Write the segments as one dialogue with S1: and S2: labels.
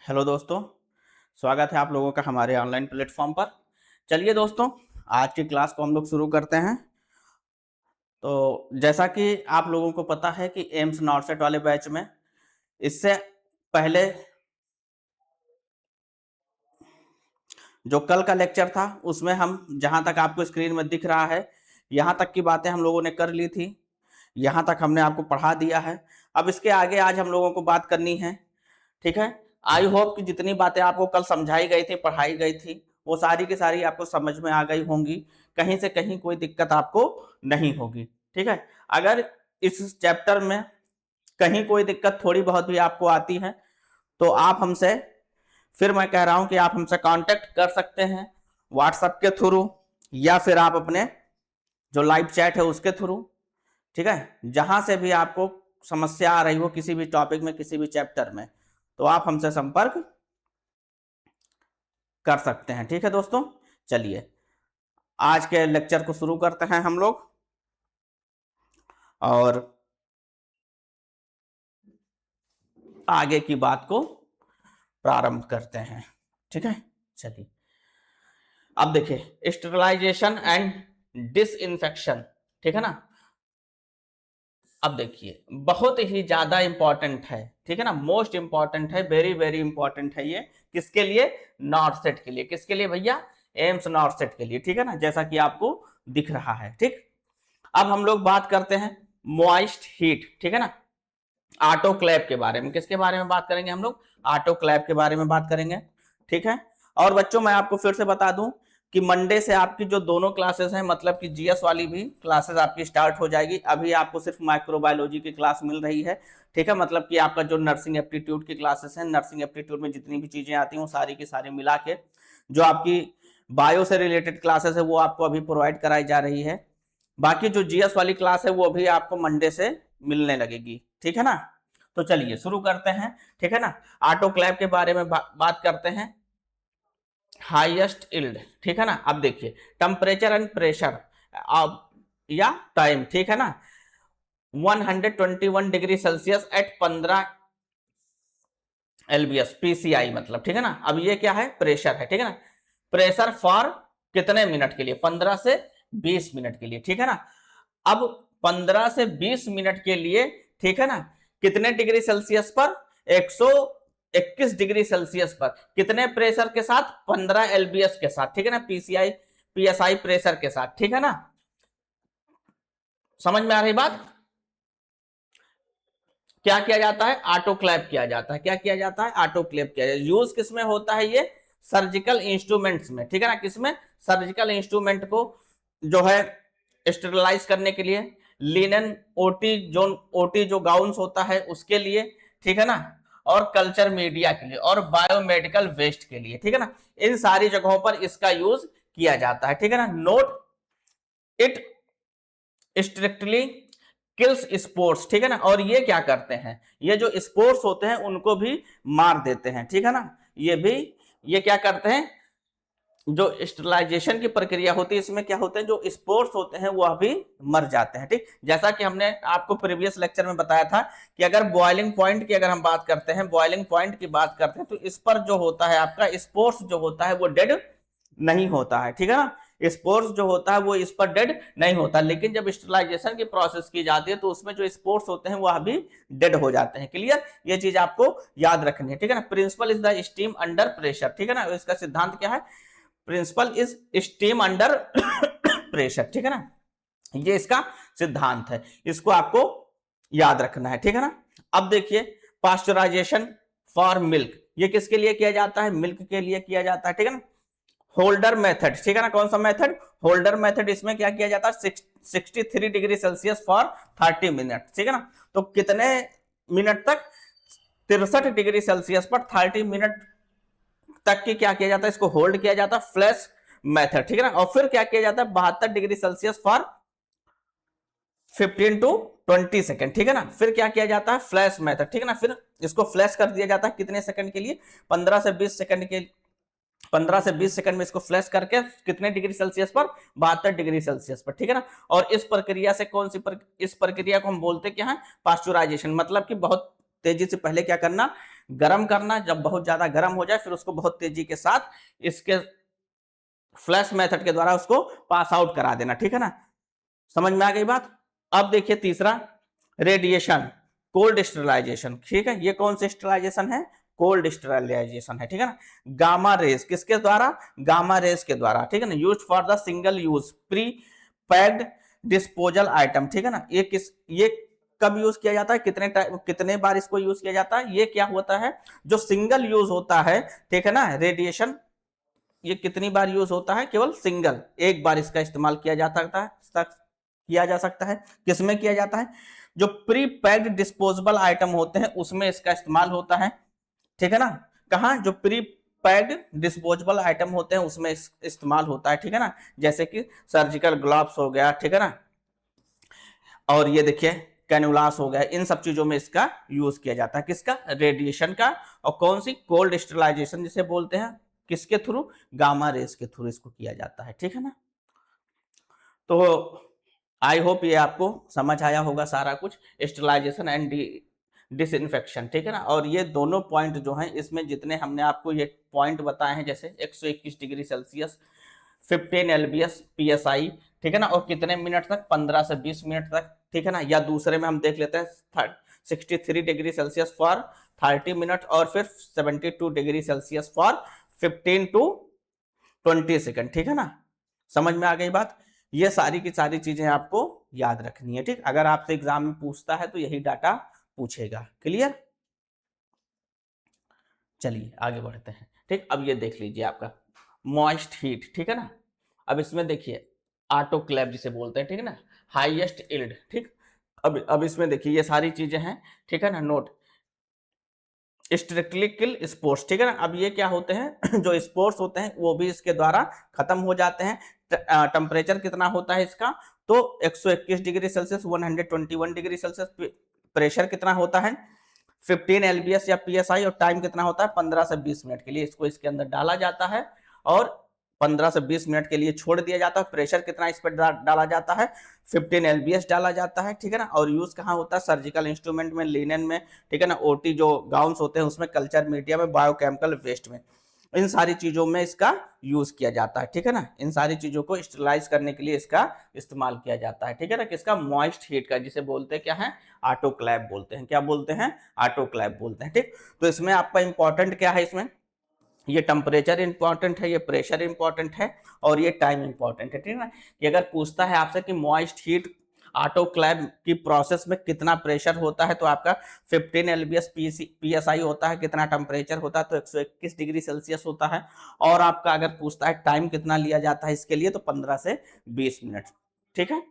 S1: Hello दोस्तों, स्वागत है आप लोगों का हमारे ऑनलाइन प्लेटफॉर्म पर। चलिए दोस्तों, आज की क्लास को हम लोग शुरू करते हैं। तो जैसा कि आप लोगों को पता है कि एम्स नॉर्सेट वाले बैच में इससे पहले जो कल का लेक्चर था उसमें हम जहां तक आपको स्क्रीन में दिख रहा है यहाँ तक की बातें हम लोगों ने कर ली थी। यहाँ तक हमने आपको पढ़ा दिया है। अब इसके आगे आज हम लोगों को बात करनी है। ठीक है। आई होप कि जितनी बातें आपको कल समझाई गई थी, पढ़ाई गई थी, वो सारी की सारी आपको समझ में आ गई होंगी। कहीं से कहीं कोई दिक्कत आपको नहीं होगी। ठीक है। अगर इस चैप्टर में कहीं कोई दिक्कत थोड़ी बहुत भी आपको आती है तो आप हमसे, फिर मैं कह रहा हूं कि आप हमसे कांटेक्ट कर सकते हैं व्हाट्सएप के थ्रू या फिर आप अपने जो लाइव चैट है उसके थ्रू। ठीक है। जहां से भी आपको समस्या आ रही हो किसी भी टॉपिक में, किसी भी चैप्टर में, तो आप हमसे संपर्क कर सकते हैं। ठीक है दोस्तों, चलिए आज के लेक्चर को शुरू करते हैं हम लोग और आगे की बात को प्रारंभ करते हैं। ठीक है, चलिए अब देखिए स्टेरिलाइजेशन एंड डिसइंफेक्शन। ठीक है ना। अब देखिए बहुत ही ज्यादा इंपॉर्टेंट है। ठीक है ना, मोस्ट इंपॉर्टेंट है, वेरी वेरी इंपॉर्टेंट है ये। किसके लिए? नॉर्सेट के लिए। किसके लिए भैया? एम्स नॉर्सेट के लिए। ठीक है ना, जैसा कि आपको दिख रहा है। ठीक। अब हम लोग बात करते हैं मॉइस्ट हीट। ठीक है ना, ऑटोक्लेव के बारे में। किसके बारे में बात करेंगे हम लोग? ऑटोक्लेव के बारे में बात करेंगे। ठीक है। और बच्चों मैं आपको फिर से बता दूं कि मंडे से आपकी जो दोनों क्लासेस हैं, मतलब कि जीएस वाली भी क्लासेस आपकी स्टार्ट हो जाएगी। अभी आपको सिर्फ माइक्रोबायोलॉजी की क्लास मिल रही है। ठीक है, मतलब कि आपका जो नर्सिंग एप्टीट्यूड की क्लासेस हैं, नर्सिंग एप्टीट्यूड में जितनी भी चीजें आती हैं वो सारी की सारी मिला के जो आपकी बायो से रिलेटेड क्लासेस है वो आपको अभी प्रोवाइड कराई जा रही है। बाकी जो जीएस वाली क्लास है वो भी आपको मंडे से मिलने लगेगी। ठीक है ना। तो चलिए शुरू करते हैं। ठीक है ना, ऑटोक्लेव के बारे में बात करते हैं। Highest yield. ठीक है ना। अब देखिए टेम्परेचर एंड प्रेशर अब या टाइम। ठीक है ना, 121 degree Celsius at 15 LBS PCI मतलब। ठीक है ना। अब ये क्या है? प्रेशर है। ठीक है ना, प्रेशर फॉर कितने मिनट के लिए? 15 से 20 मिनट के लिए। ठीक है ना। अब 15 से 20 मिनट के लिए, ठीक है ना, कितने डिग्री सेल्सियस पर? 121 डिग्री सेल्सियस पर। कितने प्रेशर के साथ? 15 एलबीएस के साथ। ठीक है ना, पीसीआई पीएसआई प्रेशर के साथ। ठीक है ना, समझ में आ रही बात? क्या किया जाता है? ऑटोक्लेव किया जाता है। क्या किया जाता है? ऑटोक्लेव किया जाता है। यूज किसमें होता है ये? सर्जिकल इंस्ट्रूमेंट्स में। ठीक है ना, किसमें? सर्जिकल इंस्ट्रूमेंट को जो है स्टेरिलाइज करने के लिए, लिनन ओटी जो गाउन्स होता है उसके लिए। ठीक है ना, और कल्चर मीडिया के लिए और बायोमेडिकल वेस्ट के लिए। ठीक है ना, इन सारी जगहों पर इसका यूज किया जाता है। ठीक है ना, note it strictly kills sports. ठीक है ना, और ये क्या करते हैं? ये जो स्पोर्ट्स होते हैं उनको भी मार देते हैं। ठीक है ना, ये क्या करते हैं? जो स्टेरिलाइजेशन की प्रक्रिया होती है इसमें क्या होते हैं? जो स्पोर्स होते हैं वो अभी मर जाते हैं। ठीक, जैसा कि हमने आपको प्रीवियस लेक्चर में बताया था कि अगर बॉइलिंग पॉइंट की अगर हम बात करते हैं, बॉइलिंग पॉइंट की बात करते हैं, तो इस पर जो होता है आपका स्पोर्स जो होता है वो डेड नहीं होता है। ठीक है ना, स्पोर्स जो होता है वो इस पर डेड नहीं होता, लेकिन जब स्टेरिलाइजेशन की प्रोसेस की जाती है तो उसमें जो स्पोर्स होते हैं वो अभी डेड हो जाते हैं। क्लियर? ये चीज आपको याद रखनी है। ठीक है ना, principle is the steam under pressure. ठीक है ना, इसका सिद्धांत क्या है? Principle is steam under pressure. ठीक है ना, ये इसका सिद्धांत है, इसको आपको याद रखना है। ठीक है ना। अब देखिए पास्चराइजेशन फॉर मिल्क, ये किसके लिए किया जाता है? मिल्क के लिए किया जाता है। ठीक है ना, होल्डर मेथड। ठीक है ना, कौन सा मेथड? Holder method. इसमें क्या किया जाता है? 63 डिग्री सेल्सियस फॉर 30 मिनट। ठीक है ना, तो कितने मिनट तक? 63 डिग्री सेल्सियस पर 30 मिनट तक की क्या किया जाता है? इसको होल्ड किया जाता है, फ्लैश मेथड। ठीक है ना, और फिर क्या किया जाता है? 72 degree Celsius for 15 to 20 second. ठीक है ना, फिर क्या किया जाता है? Flash method. ठीक है ना, फिर इसको फ्लैश कर दिया जाता है कितने सेकंड के लिए? 15 से 20 सेकंड के 15 से 20 सेकंड में इसको फ्लैश करके कितने डिग्री सेल्सियस पर? 72 डिग्री सेल्सियस पर। ठीक है ना, और इस प्रक्रिया से इस प्रक्रिया को हम बोलते क्या है? पास्चुराइजेशन। मतलब कि बहुत तेजी से पहले क्या करना, गर्म करना, जब बहुत ज्यादा गर्म हो जाए फिर उसको बहुत तेजी के साथ इसके फ्लैश मेथड के द्वारा उसको पास आउट करा देना, ठीक है ना। समझ में आ गई बात। अब देखिए तीसरा, रेडिएशन, कोल्ड स्टरलाइजेशन, ठीक है। ये कौन सा स्टरलाइजेशन है, कोल्ड स्टरलाइजेशन है, ठीक है ना। गामा रेज, किसके द्वारा, गामा रेज के द्वारा, ठीक है ना। Use for the single use pre packed disposal item, ठीक है ना। ये कब यूज किया जाता है, कितने बार इसको यूज किया जाता है, ये क्या होता है, जो सिंगल यूज होता है, ठीक है ना, रेडिएशन, ये कितनी बार यूज होता है, केवल सिंगल, एक बार इसका इस्तेमाल किया जा सकता है, किसमें किया जाता है, जो प्री पैक्ड डिस्पोजेबल आइटम होते हैं उसमें इसका इस्तेमाल होता है, ठीक है ना। कहा, जो प्री पैक्ड डिस्पोजेबल आइटम होते हैं उसमें इस्तेमाल होता है, ठीक है ना। जैसे कि सर्जिकल ग्लव्स हो गया, ठीक है ना, और ये देखिए कैनुलास हो गया, इन सब चीजों में इसका यूज किया जाता है, किसका, रेडिएशन का। और कौन सी, कोल्ड स्टरलाइजेशन जिसे बोलते हैं, किसके थ्रू, गामा रेस के थ्रू इसको किया जाता है, ठीक है ना। तो आई होप ये आपको समझ आया होगा सारा कुछ, स्टरलाइजेशन एंड डिसइंफेक्शन, ठीक है ना। और ये दोनों पॉइंट जो हैं, इसमें जितने हमने आपको ये पॉइंट बताए हैं, जैसे 121 डिग्री सेल्सियस, 15 एलबीएस पीएसआई, ठीक है ना, और कितने मिनट तक, 15 से 20 मिनट तक, ठीक है ना। या दूसरे में हम देख लेते हैं 63 डिग्री सेल्सियस फॉर 30 मिनट, और फिर 72 degree Celsius for 15 to 20 second, ठीक है ना। समझ में आ गई बात। ये सारी की सारी चीजें आपको याद रखनी है, ठीक। अगर आपसे एग्जाम में पूछता है तो यही डाटा पूछेगा, क्लियर। चलिए आगे बढ़ते हैं, ठीक। अब ये देख लीजिए आपका मॉइस्ट हीट, ठीक है ना। अब इसमें देखिए ऑटोक्लेव जिसे बोलते हैं, ठीक है ना, हाईएस्ट यील्ड, ठीक। अब इसमें देखिए ये सारी चीजें हैं, ठीक है ना। नोट, स्ट्रिक्टली किल स्पोर्ट्स, ठीक है ना। अब ये क्या होते हैं जो स्पोर्ट्स होते हैं वो भी इसके द्वारा खत्म हो जाते हैं। टेम्परेचर कितना होता है इसका, तो 121 degree Celsius, 121 degree Celsius. Pressure कितना होता है, 15 एलबीएस या पीएसआई, और टाइम कितना होता है, 15 से 20 मिनट के लिए इसको इसके अंदर डाला जाता है, और 15 से 20 मिनट के लिए छोड़ दिया जाता है। प्रेशर कितना इस पर डाला जाता है, 15 एलबीएस डाला जाता है, ठीक है ना। और यूज कहाँ होता है, सर्जिकल इंस्ट्रूमेंट में, लिनन में, ठीक है ना, ओटी जो गाउन्स होते हैं उसमें, कल्चर मीडिया में, बायोकेमिकल वेस्ट में, इन सारी चीजों में इसका यूज किया जाता है, ठीक है ना। इन सारी चीजों को स्टरलाइज करने के लिए इसका इस्तेमाल किया जाता है, ठीक है ना। किसका, मॉइस्ट हीट का, जिसे बोलते हैं क्या है, ऑटोक्लेव बोलते हैं, क्या बोलते हैं, ऑटोक्लेव बोलते हैं, ठीक। तो इसमें आपका इंपॉर्टेंट क्या है, इसमें ये टेम्परेचर इंपॉर्टेंट है, ये प्रेशर इंपॉर्टेंट है, और ये टाइम इंपॉर्टेंट है, ठीक है ना। कि अगर पूछता है आपसे कि मॉइस्ट हीट ऑटोक्लेव की प्रोसेस में कितना प्रेशर होता है, तो आपका 15 एलबीएस पीएसआई होता है, कितना टेम्परेचर होता है, तो 121 डिग्री सेल्सियस होता है। और आपका अगर पूछता है टाइम कितना लिया जाता है इसके लिए, तो 15 से 20 मिनट, ठीक है।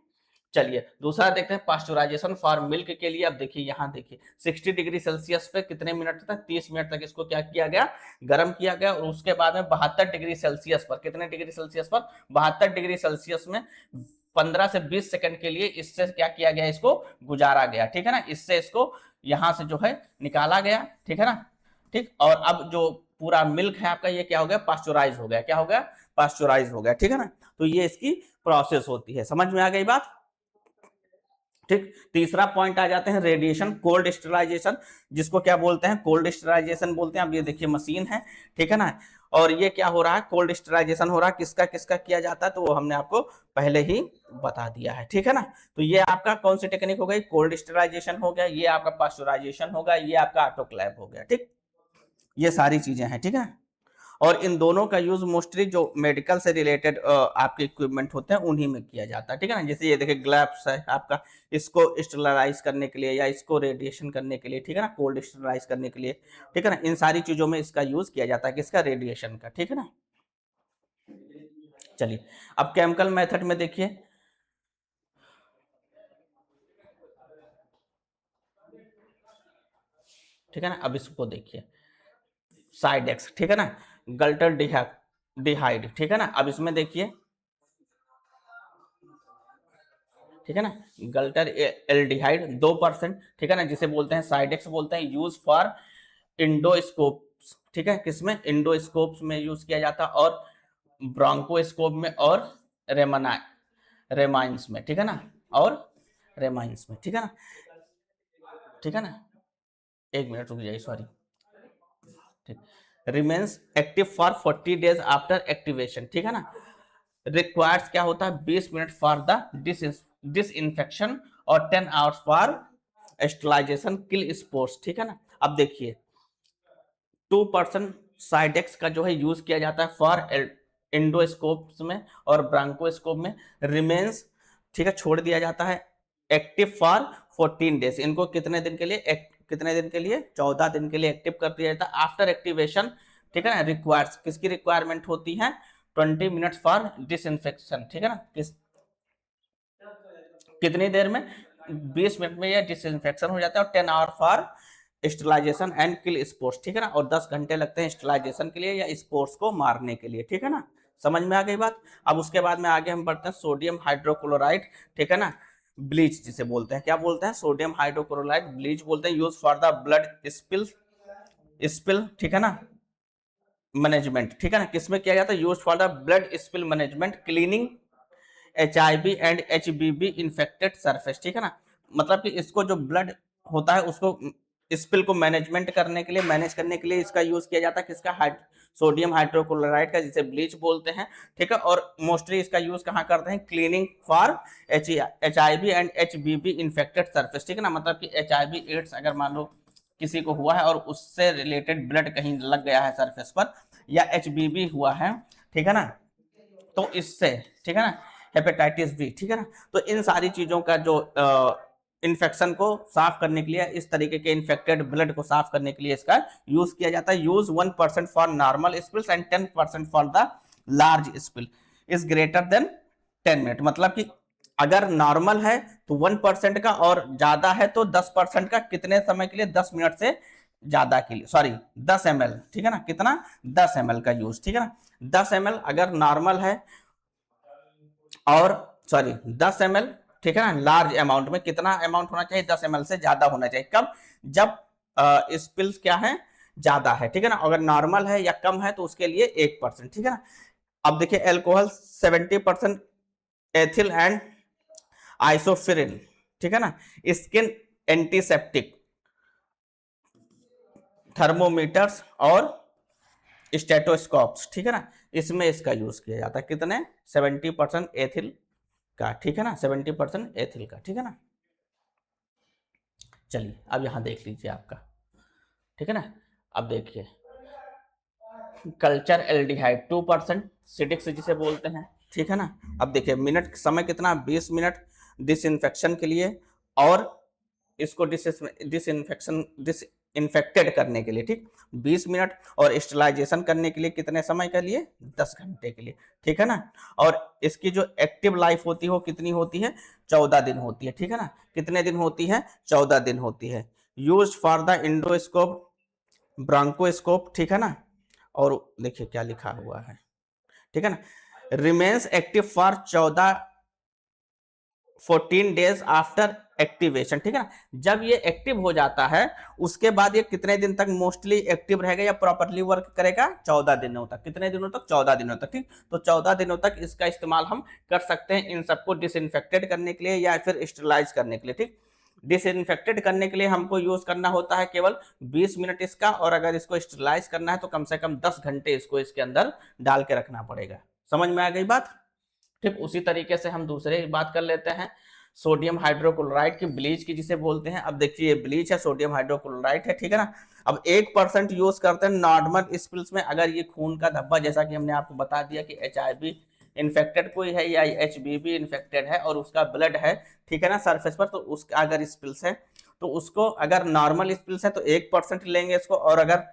S1: चलिए दूसरा देखते हैं, पास्चुराइजेशन फॉर मिल्क के लिए। अब देखिए यहाँ देखिए 60 डिग्री सेल्सियस पे कितने मिनट तक, 30 मिनट तक इसको क्या किया गया, गर्म किया गया। और उसके बाद में 72 डिग्री सेल्सियस पर, कितने डिग्री सेल्सियस पर, 72 डिग्री सेल्सियस में 15 से 20 सेकंड के लिए इससे क्या किया गया, इसको गुजारा गया, ठीक है ना। इससे इसको यहाँ से जो है निकाला गया, ठीक है ना, ठीक। और अब जो पूरा मिल्क है आपका, ये क्या हो गया, पास्चुराइज हो गया, क्या हो गया, पास्चुराइज हो गया, ठीक है ना। तो ये इसकी प्रोसेस होती है, समझ में आ गई बात, ठीक। तीसरा पॉइंट आ जाते हैं, रेडिएशन कोल्ड स्टरलाइजेशन, जिसको क्या बोलते हैं, कोल्ड स्टरलाइजेशन बोलते हैं। अब ये देखिए मशीन है, ठीक है ना। और ये क्या हो रहा है, कोल्ड स्टरलाइजेशन हो रहा है, किसका किसका किया जाता है, तो वो हमने आपको पहले ही बता दिया है, ठीक है ना। तो ये आपका कौन सी टेक्निक हो गई, कोल्ड स्टरलाइजेशन हो गया, ये आपका पास्चुराइजेशन होगा, ये आपका ऑटोक्लेव हो गया, ठीक। ये सारी चीजें हैं, ठीक है। और इन दोनों का यूज मोस्टली जो मेडिकल से रिलेटेड आपके इक्विपमेंट होते हैं उन्हीं में किया जाता है, ठीक है ना। जैसे ये देखिए ग्लव्स है आपका, इसको स्टरलाइज करने के लिए या इसको रेडिएशन करने के लिए, ठीक है ना, कोल्ड स्टरलाइज करने के लिए, ठीक है ना। इन सारी चीजों में इसका यूज किया जाता है, किसका, रेडिएशन का, ठीक है ना। चलिए अब केमिकल मेथड में देखिए, ठीक है ना। अब इसको देखिए साइडेक्स, ठीक है ना, गल्टर डिहाइड, ठीक है ना। अब इसमें देखिए, ठीक है ना, गल्टर एल्डिहाइड 2%, ठीक है ना, जिसे बोलते हैं साइडेक्स बोलते हैं, यूज फॉर इंडोस्कोप्स, ठीक है, किसमें, इंडोस्कोप्स में यूज किया जाता है, और ब्रोंकोस्कोप में, और रेमना रेमाइंस में, ठीक है ना, और रेमाइंस में, ठीक है ना, ठीक है ना। एक मिनट रुक जाइए, सॉरी। ठीक, remains active for 40 days after activation, ठीक है ना। रिक्वायर्स क्या होता है, 20 मिनट फॉर द डिसइंफेक्शन और 10 hours for sterilization kill spores, ठीक है ना। अब देखिए 2% साइडेक्स का जो है यूज किया जाता है फॉर एंडोस्कोप्स में और ब्रांकोस्कोप में। रिमेन्स, ठीक है, छोड़ दिया जाता है एक्टिव फॉर 14 डेज, इनको कितने दिन के लिए, कितने दिन के लिए, 14 दिन के लिए एक्टिव कर दिया जाता है आफ्टर एक्टिवेशन, ठीक है ना। रिक्वायर्स, किसकी रिक्वायरमेंट होती है, 20 मिनट फॉर डिसइंफेक्शन, ठीक है ना। कितनी देर में, 20 मिनट में यह डिसइंफेक्शन हो जाता है, और 10 hour for sterilization and kill spores, ठीक है ना। और 10 घंटे लगते हैं स्टरलाइजेशन के लिए या स्पोर्स को मारने के लिए, ठीक है ना। समझ में आ गई बात। अब उसके बाद में आगे हम बढ़ते हैं सोडियम हाइड्रोक्लोराइड, ठीक है ना, ब्लीच जिसे बोलते हैं, क्या बोलते हैं, सोडियम हाइड्रोक्लोराइड ब्लीच बोलते हैं। Use for the blood spill, ठीक है ना, मैनेजमेंट, ठीक है ना। किसमें किया जाता है, use for the blood spill management, cleaning HIV and HBV infected surface, ठीक है ना। मतलब कि इसको जो ब्लड होता है उसको स्पिल को मैनेजमेंट करने के लिए, मैनेज करने के लिए इसका यूज किया जाता है, किसका, सोडियम हाइड्रोक्लोराइड का, जिसे ब्लीच बोलते हैं, ठीक है। और मोस्टली इसका यूज कहाँ करते हैं, cleaning for HIV and HBV infected surface, ठीक है ना। मतलब कि HIV एड्स अगर मान लो किसी को हुआ है और उससे रिलेटेड ब्लड कहीं लग गया है सरफेस पर, या HBV हुआ है, ठीक है ना, तो इससे, ठीक है ना, हेपेटाइटिस बी, ठीक है ना। तो इन सारी चीजों का जो इन्फेक्शन को साफ करने के लिए, इस तरीके के इन्फेक्टेड ब्लड को साफ करने के लिए इसका यूज किया जाता है। Use 1% for normal spills and 10% for the large spill is greater than 10 minute. मतलब कि अगर नॉर्मल है तो 1% का, और ज्यादा है तो 10% का, कितने समय के लिए, 10 मिनट से ज्यादा के लिए, सॉरी 10 ml, ठीक है ना, कितना, 10 ml का यूज, ठीक है ना। 10 ml अगर नॉर्मल है, और सॉरी 10 ml, ठीक है ना, लार्ज अमाउंट में कितना अमाउंट होना चाहिए, 10 ml से ज्यादा होना चाहिए, कब, जब स्पिल्स क्या है, ज्यादा है, ठीक है ना। अगर नॉर्मल है या कम है तो उसके लिए 1%, ठीक है ना। अब देखिए एल्कोहल 70% एथिल एंड आइसोफिरिन, ठीक है ना, स्किन एंटीसेप्टिक, थर्मोमीटर्स और स्टेटोस्कोप्स, ठीक है ना, इसमें इसका यूज किया जाता है, कितने, 70% एथिल का, ठीक है ना, 70% एथिल का, ठीक है ना। चलिए अब यहां देख लीजिए आपका, ठीक है ना। अब देखिए कल्चर एल्डिहाइड 2% सिडिक्स जिसे बोलते हैं, ठीक है ना। अब देखिए मिनट समय कितना, 20 मिनट डिसइंफेक्शन के लिए, और इसको डिसइंफेक्टेड करने के लिए, ठीक, 20 मिनट, और स्टरलाइजेशन करने के लिए कितने समय के लिए, 10 घंटे के लिए, ठीक है ना। और इसकी जो एक्टिव लाइफ होती है वो कितनी होती है, 14 दिन होती है, ठीक है ना। कितने दिन होती है, 14 दिन होती है। यूज फॉर द इंडोस्कोप, ब्रांकोस्कोप, ठीक है ना। और देखिए क्या लिखा हुआ है, ठीक है ना, remains active for 14 days after activation, ठीक है ना। जब ये एक्टिव हो जाता है उसके बाद ये कितने दिन तक मोस्टली एक्टिव रहेगा या प्रॉपरली वर्क करेगा, 14 दिनों तक, कितने दिनों तक, 14 दिनों तक, ठीक। तो 14 दिनों तक इसका इस्तेमाल हम कर सकते हैं इन सबको डिसइंफेक्टेड करने के लिए या फिर स्टरलाइज करने के लिए, ठीक। डिसइंफेक्टेड करने के लिए हमको यूज करना होता है केवल 20 मिनट इसका, और अगर इसको स्टरलाइज करना है तो कम से कम 10 घंटे इसको इसके अंदर डाल के रखना पड़ेगा। समझ में आ गई बात। ठीक उसी तरीके से हम दूसरे बात कर लेते हैं सोडियम हाइड्रोक्लोराइड की, ब्लीच की जिसे बोलते हैं। अब देखिए ब्लीच है, सोडियम हाइड्रोक्लोराइड है, ठीक है ना। अब 1% यूज करते हैं नॉर्मल स्पिल्स में, अगर ये खून का धब्बा, जैसा कि हमने आपको बता दिया कि HIV इन्फेक्टेड कोई है या HBV इन्फेक्टेड है और उसका ब्लड है, ठीक है ना, सरफेस पर, तो उसका अगर स्पिल्स है तो उसको, अगर नॉर्मल स्पिल्स है तो 1% लेंगे इसको, और अगर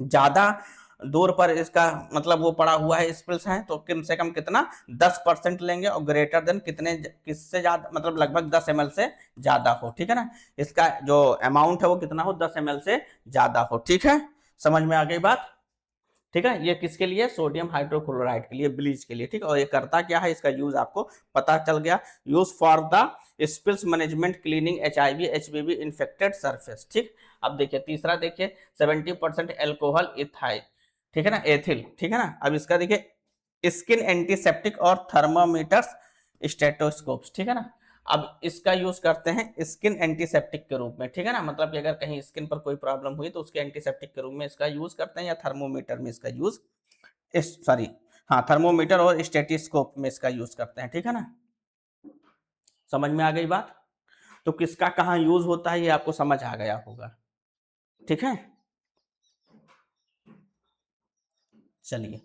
S1: ज्यादा दूर पर इसका मतलब वो पड़ा हुआ है स्पिल्स है तो कम से कम कितना, 10% लेंगे, और ग्रेटर देन कितने, किससे ज्यादा, मतलब लगभग 10 ml से ज्यादा हो, ठीक है ना। इसका जो अमाउंट है वो कितना हो, 10 ml से ज्यादा हो, ठीक है। समझ में आ गई बात, ठीक है। ये किसके लिए, सोडियम हाइड्रोक्लोराइड के लिए, ब्लीच के लिए, ठीक। और ये करता क्या है, इसका यूज आपको पता चल गया। Use for the spills management, cleaning HIV HBV infected surface, ठीक। अब देखिए तीसरा, देखिए 70% एल्कोहल इथाइल, ठीक है ना, एथिल, ठीक है ना। अब इसका देखिए स्किन एंटीसेप्टिक और थर्मामीटर्स स्टेटोस्कोप्स, ठीक है ना। अब इसका यूज करते हैं स्किन एंटीसेप्टिक के रूप में, ठीक है ना, मतलब कि अगर कहीं स्किन पर कोई प्रॉब्लम हुई तो उसके एंटीसेप्टिक के रूप में इसका यूज करते हैं, या थर्मोमीटर में इसका यूज, सॉरी हाँ, थर्मोमीटर और स्टेटिस्कोप में इसका यूज करते हैं, ठीक है ना। समझ में आ गई बात। तो किसका कहाँ यूज होता है ये आपको समझ आ गया होगा, ठीक है। चलिए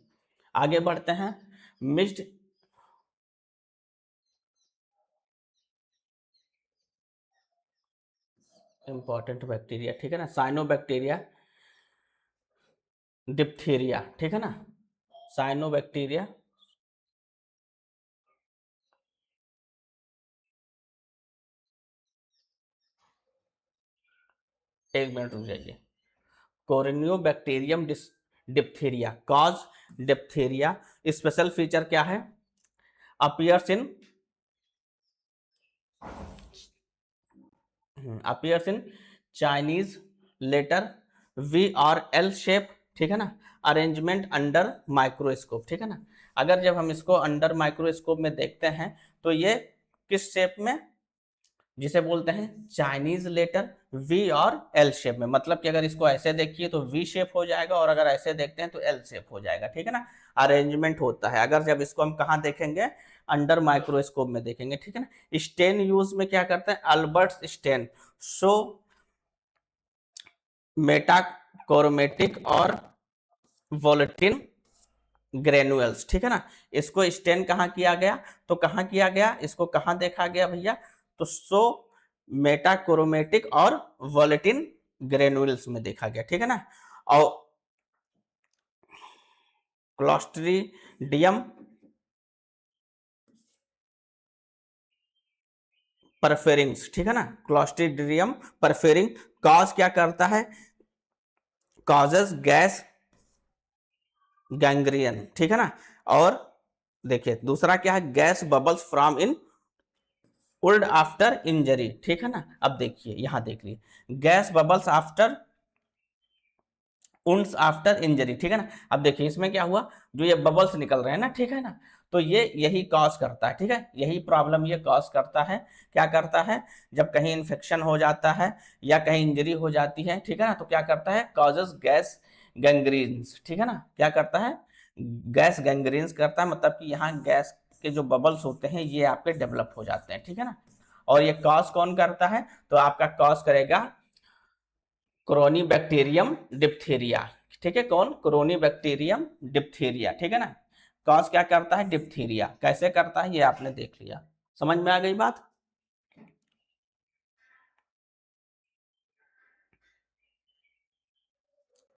S1: आगे बढ़ते हैं। मिक्स्ड इंपॉर्टेंट बैक्टीरिया, ठीक है ना, साइनोबैक्टीरिया, डिप्थीरिया, ठीक है ना, साइनोबैक्टीरिया, एक मिनट रुक जाइए, Corynebacterium diphtheria, cause diphtheria, special feature क्या है, appears in Chinese letter V और एल शेप, ठीक है ना, अरेंजमेंट अंडर माइक्रोस्कोप, ठीक है ना। अगर जब हम इसको अंडर माइक्रोस्कोप में देखते हैं तो ये किस शेप में, जिसे बोलते हैं चाइनीज लेटर वी और एल शेप में, मतलब कि अगर इसको ऐसे देखिए तो वी शेप हो जाएगा, और अगर ऐसे देखते हैं तो एल शेप हो जाएगा, ठीक है ना, अरेंजमेंट होता है। अगर जब इसको हम कहाँ देखेंगे, अंडर माइक्रोस्कोप में देखेंगे, ठीक है ना। स्टेन यूज में क्या करते हैं, अल्बर्ट स्टेन शो मेटाकोरोमेटिक और वोलेटिन ग्रेनुअल्स, ठीक है ना। इसको स्टेन कहाँ किया गया, तो कहाँ किया गया, इसको कहाँ देखा गया भैया, तो सो मेटाक्रोमेटिक और वोलेटिन ग्रेनुअल्स में देखा गया, ठीक है ना। और क्लॉस्ट्रीडियम परफेरिंग्स, ठीक है ना, क्लॉस्ट्रीडियम परफेरिंग कॉज क्या करता है, कॉजेस गैस गैंग्रियन, ठीक है ना। और देखिए दूसरा क्या है, gas bubbles from in would after injury, ठीक है ना। अब देखिए यहां देख लीजिए, gas bubbles after wounds after injury, ठीक है ना। अब देखिए इसमें क्या हुआ, जो ये बबल्स निकल रहे हैं ना, ठीक है ना, तो ये यही कॉज करता है, ठीक है, यही प्रॉब्लम ये कॉज करता है। क्या करता है, जब कहीं इन्फेक्शन हो जाता है या कहीं इंजरी हो जाती है, ठीक है ना, तो क्या करता है, कॉजेस गैस गैंग्रीन्स, ठीक है ना, क्या करता है, गैस गैंग्रीन्स करता है, मतलब कि यहाँ गैस के जो बबल्स होते हैं ये आपके डेवलप हो जाते हैं, ठीक है ना। और ये कॉज कौन करता है, तो आपका कॉज करेगा क्रोनीबैक्टीरियम डिप्थीरिया, ठीक है, कौन, क्रोनीबैक्टीरियम डिप्थीरिया, ठीक है ना। कॉज क्या करता है, डिप्थीरिया, कैसे करता है ये आपने देख लिया, समझ में आ गई बात।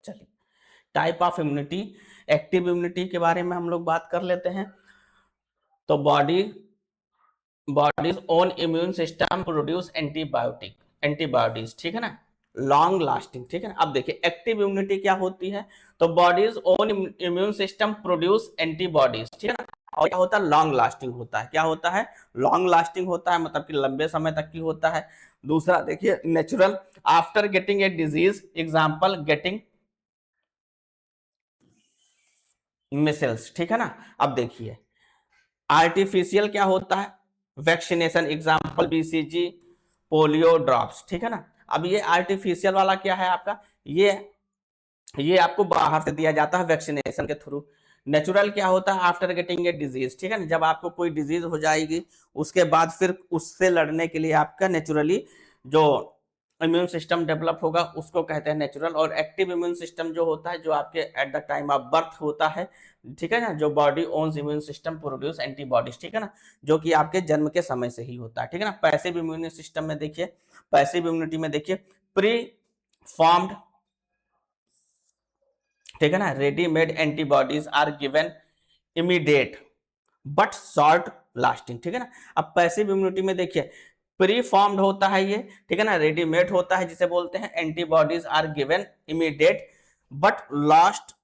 S1: चलिए type of immunity, active immunity के बारे में हम लोग बात कर लेते हैं। तो bodies own immune system produce antibodies, ठीक है ना, लॉन्ग लास्टिंग, ठीक है ना। अब देखिए एक्टिव इम्यूनिटी क्या होती है, तो bodies own immune system produce antibodies, ठीक है ना। और क्या होता है, लॉन्ग लास्टिंग होता है, क्या होता है, लॉन्ग लास्टिंग होता है, मतलब कि लंबे समय तक की होता है। दूसरा देखिए natural, after getting a disease, example getting micelles, ठीक है ना। अब देखिए आर्टिफिशियल क्या होता है, vaccination, example BCG, polio drops, ठीक है ना। अब ये आर्टिफिशियल वाला क्या है आपका, ये आपको बाहर से दिया जाता है वैक्सीनेशन के थ्रू। नेचुरल क्या होता है, आफ्टर गेटिंग ए डिजीज, ठीक है ना, जब आपको कोई डिजीज हो जाएगी उसके बाद फिर उससे लड़ने के लिए आपका नेचुरली जो इम्यून सिस्टम डेवलप होगा उसको कहते हैं नेचुरल। और एक्टिव इम्यून सिस्टम जो होता है, जो आपके at the time of birth होता है, ठीक है ना, जो body owns immune system produce antibodies, ठीक है ना, जो कि आपके जन्म के समय से ही होता है, ठीक है ना। पैसिव इम्यून सिस्टम में देखिए, पैसिव इम्यूनिटी में देखिए, प्री फॉर्म्ड, ठीक है ना, readymade antibodies are given immediate but short lasting, ठीक है ना। अब पैसिव इम्यूनिटी में देखिए, प्री फॉर्म्ड होता है ये, ठीक है ना, रेडीमेड होता है जिसे बोलते हैं antibodies are given immediate but last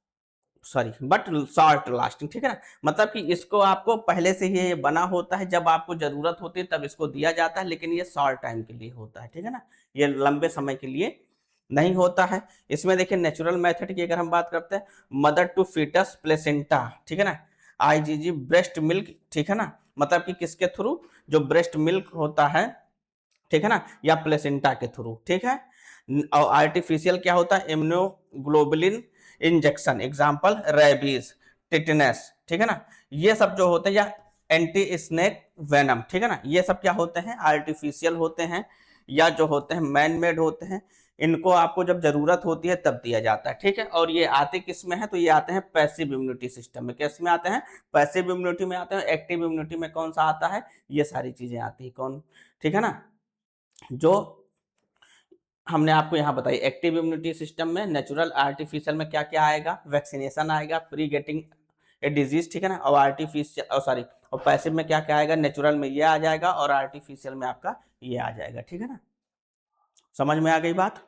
S1: sorry but short lasting, ठीक है ना, मतलब कि इसको आपको पहले से ही ये बना होता है, जब आपको जरूरत होती है तब इसको दिया जाता है, लेकिन ये शॉर्ट टाइम के लिए होता है, ठीक है ना, ये लंबे समय के लिए नहीं होता है। इसमें देखिए नेचुरल मेथड की अगर हम बात करते हैं, मदर टू फीटस प्लेसेंटा, ठीक है ना, आईजीजी ब्रेस्ट मिल्क, ठीक है ना, मतलब कि किसके थ्रू, जो ब्रेस्ट मिल्क होता है, ठीक है ना, या प्लेसेंटा के थ्रू, ठीक है। और आर्टिफिशियल क्या होता है, immunoglobulin injection, example rabies, tetanus, ठीक है ना, ये सब जो होते हैं, या एंटी स्नेक वेनम, ठीक है ना, ये सब क्या होते हैं, आर्टिफिशियल होते हैं या जो होते हैं मैन मेड होते हैं। इनको आपको जब जरूरत होती है तब दिया जाता है, ठीक है। और ये आते किस में है, तो ये आते हैं पैसिव इम्यूनिटी सिस्टम में। किस में आते हैं, पैसिव इम्यूनिटी में आते हैं। एक्टिव इम्यूनिटी में कौन सा आता है, ये सारी चीजें आती है कौन, ठीक है ना, जो हमने आपको यहाँ बताई। एक्टिव इम्यूनिटी सिस्टम में नेचुरल आर्टिफिशियल में क्या क्या आएगा, वैक्सीनेशन आएगा, प्री गेटिंग ए डिजीज, ठीक है ना, और आर्टिफिशियल सॉरी, और पैसिव में क्या क्या आएगा, नेचुरल में ये आ जाएगा और आर्टिफिशियल में आपका ये आ जाएगा, ठीक है ना। समझ में आ गई बात।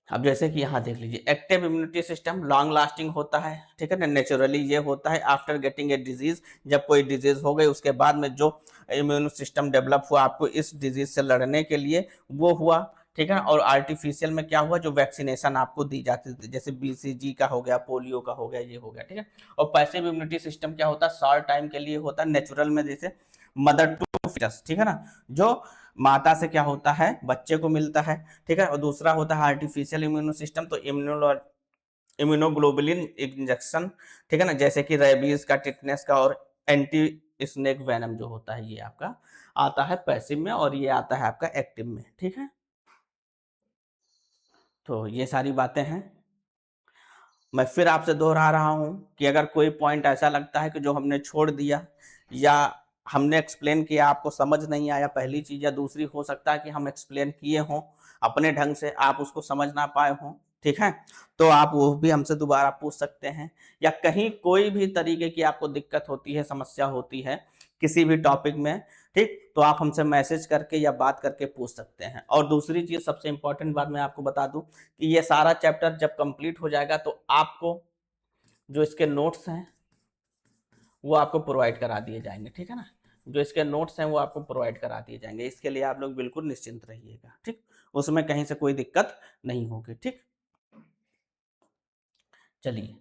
S1: अब जैसे कि यहाँ देख लीजिए, active immunity system long lasting होता है, ठीक है ना, नेचुरली ये होता है आफ्टर गेटिंग ए डिजीज, जब कोई डिजीज हो गई उसके बाद में जो इम्यून सिस्टम डेवलप हुआ आपको इस डिजीज से लड़ने के लिए, वो हुआ, ठीक है ना। और आर्टिफिशियल में क्या हुआ, जो वैक्सीनेशन आपको दी जाती थी, जैसे बीसीजी का हो गया, पोलियो का हो गया, ये हो गया, ठीक है। और पैसिव इम्यूनिटी सिस्टम क्या होता है, शॉर्ट टाइम के लिए होता है, नेचुरल में जैसे मदर टू फिटस, ठीक है ना, जो माता से क्या होता है, बच्चे को मिलता है, ठीक है। और दूसरा होता है आर्टिफिशियल इम्यूनो सिस्टम, तो इम्यूनोग्लोबुलिन इंजेक्शन, ठीक है ना, जैसे कि रेबीज का, टिटनेस का, और एंटी स्नेक वेनम जो होता है, ये आपका आता है पैसिव में और ये आता है आपका एक्टिव में, ठीक है। तो ये सारी बातें हैं। मैं फिर आपसे दोहरा रहा हूं कि अगर कोई पॉइंट ऐसा लगता है कि जो हमने छोड़ दिया या हमने एक्सप्लेन किया आपको समझ नहीं आया, पहली चीज, या दूसरी हो सकता है कि हम एक्सप्लेन किए हों अपने ढंग से, आप उसको समझ ना पाए हों, ठीक है, तो आप वो भी हमसे दोबारा पूछ सकते हैं। या कहीं कोई भी तरीके की आपको दिक्कत होती है, समस्या होती है किसी भी टॉपिक में, ठीक, तो आप हमसे मैसेज करके या बात करके पूछ सकते हैं। और दूसरी चीज, सबसे इंपॉर्टेंट बात मैं आपको बता दूं कि ये सारा चैप्टर जब कंप्लीट हो जाएगा तो आपको जो इसके नोट्स हैं वो आपको प्रोवाइड करा दिए जाएंगे, ठीक है ना, जो इसके नोट्स हैं वो आपको प्रोवाइड करा दिए जाएंगे। इसके लिए आप लोग बिल्कुल निश्चिंत रहिएगा, ठीक, उसमें कहीं से कोई दिक्कत नहीं होगी, ठीक। चलिए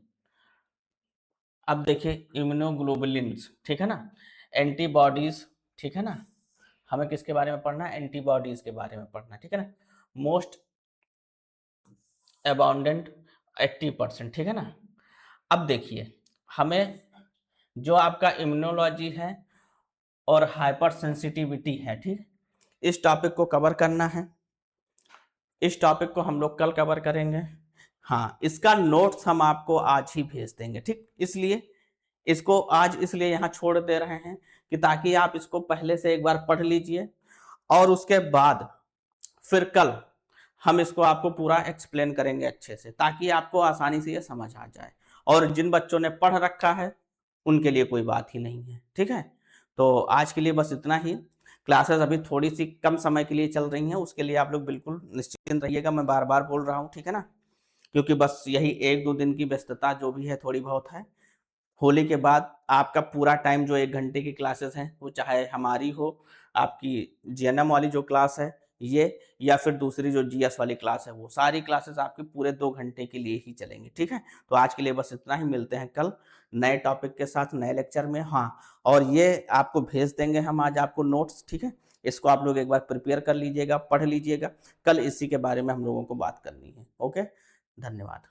S1: अब देखिए इम्यूनोग्लोबुलिन्स, ठीक है ना, एंटीबॉडीज, ठीक है ना, हमें किसके बारे में पढ़ना है, एंटीबॉडीज के बारे में पढ़ना है, ठीक है ना, मोस्ट अबाउंडेंट 80%, ठीक है ना। अब देखिए हमें जो आपका इम्यूनोलॉजी है और हाइपर सेंसिटिविटी है, ठीक, इस टॉपिक को कवर करना है। इस टॉपिक को हम लोग कल कवर करेंगे। हाँ, इसका नोट्स हम आपको आज ही भेज देंगे, ठीक, इसलिए इसको आज इसलिए यहाँ छोड़ दे रहे हैं कि ताकि आप इसको पहले से एक बार पढ़ लीजिए और उसके बाद फिर कल हम इसको आपको पूरा एक्सप्लेन करेंगे अच्छे से, ताकि आपको आसानी से ये समझ आ जाए। और जिन बच्चों ने पढ़ रखा है उनके लिए कोई बात ही नहीं है, ठीक है। तो आज के लिए बस इतना ही। क्लासेस अभी थोड़ी सी कम समय के लिए चल रही हैं, उसके लिए आप लोग बिल्कुल निश्चिंत रहिएगा, मैं बार बार बोल रहा हूँ, ठीक है ना, क्योंकि बस यही 1-2 दिन की व्यस्तता जो भी है थोड़ी बहुत है। होली के बाद आपका पूरा टाइम जो 1 घंटे की क्लासेस हैं, वो चाहे हमारी हो, आपकी जीएनएम वाली जो क्लास है ये, या फिर दूसरी जो जीएस वाली क्लास है, वो सारी क्लासेस आपकी पूरे 2 घंटे के लिए ही चलेंगी, ठीक है। तो आज के लिए बस इतना ही, मिलते हैं कल नए टॉपिक के साथ नए लेक्चर में। हाँ, और ये आपको भेज देंगे हम आज आपको नोट्स, ठीक है, इसको आप लोग एक बार प्रिपेयर कर लीजिएगा, पढ़ लीजिएगा, कल इसी के बारे में हम लोगों को बात करनी है। ओके, धन्यवाद।